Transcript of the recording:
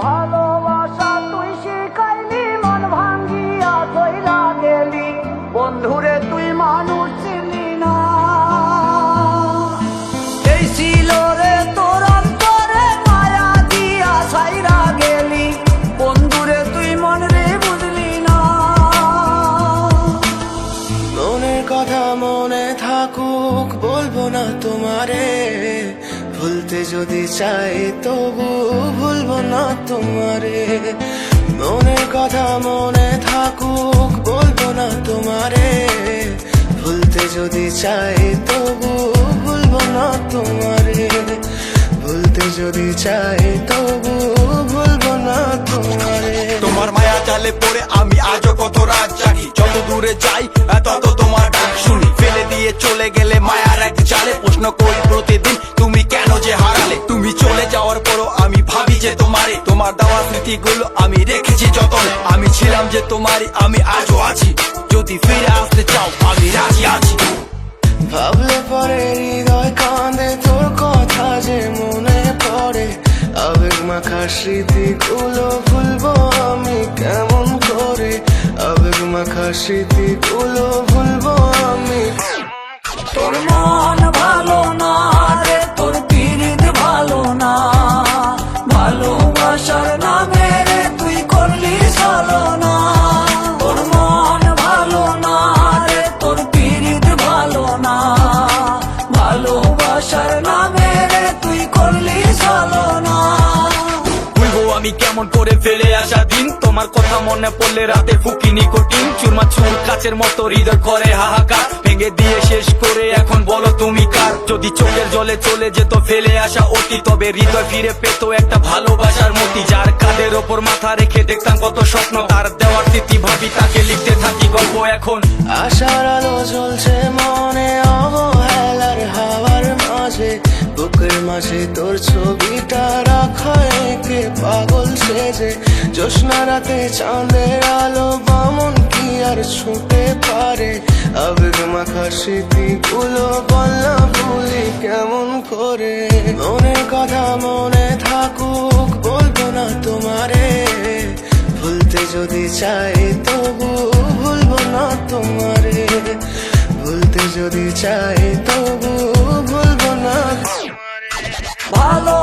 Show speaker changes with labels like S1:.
S1: ভালোবাসা তুই শিখাইলি, মন ভাঙ্গিয়া চইলা গেলি, বন্ধুরে তুই মানুষ চিনলি না। এই ছিল রে তোর অন্তরে মায়া দিয়া ছাইরা গেলি, বন্ধুরে তুই মন রে বুঝলি না।
S2: মনের কথা মনে থাকুক বলবো না তোমারে, ভুলতে যদি চাই তবু ভুলবো না তোমারে। মনের কথা মনে থাকুক বলবো না তোমারে, ভুলতে যদি চাই তবু ভুলবো না তোমারে। ভুলতে যদি চাই তবু ভুলবো না তোমারে।
S3: তোমার মায়া জালে পড়ে আমি আজও কত রাত জাগি, যত দূরে যাই তত তোমার ডাক শুনি। ফেলে দিয়ে চলে গেলে মায়ার এক জালে প্রশ্ন করি প্রতিদিন তুমি কেন যে হারালে। তুমি চলে যাওয়ার পরও আমি ভাবি যে তোমারে, তোমার দেওয়া স্মৃতিগুলো আমি রেখেছি যতনে। আমি ছিলাম যে তোমারই, আমি আজও আছি, যদি ফিরে আসতে চাও আমি রাজি আছি।
S2: ভাবলে পরে হৃদয় কাঁদে, তোর কথা যে মনে পড়ে। আবেগ মাখা স্মৃতিগুলো ভুলবো আমি কেমন করে, আবেগ মাখা স্মৃতিগুলো ভুলবো আমি।
S1: তোর মন ভালো না রে, তোর পীড়িত ভালো না, ভালোবাসার নামে রে তুই করলি ছলনা। তোর মন ভালো না রে, তোর পীড়িত ভালো না, ভালোবাসার নামে রে তুই করলি ছলনা।
S3: ভুলবো আমি কেমন করে ফেলে আসা দিন, তোমার কথা মনে পড়লে রাতে ফুকি নিকোটিন। চুরমা চুর কাচের মতো হৃদয় করে হাহাকার, ভেঙে দিয়ে শেষ করে এখন বলো তুমি কার। যদি চোখের জলে চলে যেত ফেলে আসা অতি, তবে হৃদয় ফিরে পেত একটা ভালোবাসার মতি। যার কাঁধের ওপর মাথা রেখে দেখতাম কত স্বপ্ন, তার দেওয়ার স্মৃতি ভাবি তাকে লিখতে থাকি গল্প এখন।
S2: আশার আলো জ্বলছে মনে অবহেলার হাওয়ার মাঝে, বুকের মাঝে তোর ছবিটা রাখা একে পাগল সেজে। জ্যোৎস্না রাতে চাঁদের আলো বামন কি আর ছুঁতে পারে, আবেগ মাখা স্মৃতিগুলো বলনা ভুলি কেমন করে। মনের কথা মনে থাকুক বলবো না তোমারে, ভুলতে যদি চাই তবু ভুলবো না তোমারে। ভুলতে যদি চাই তবু ভুলবো না তোমারে।
S1: ভালো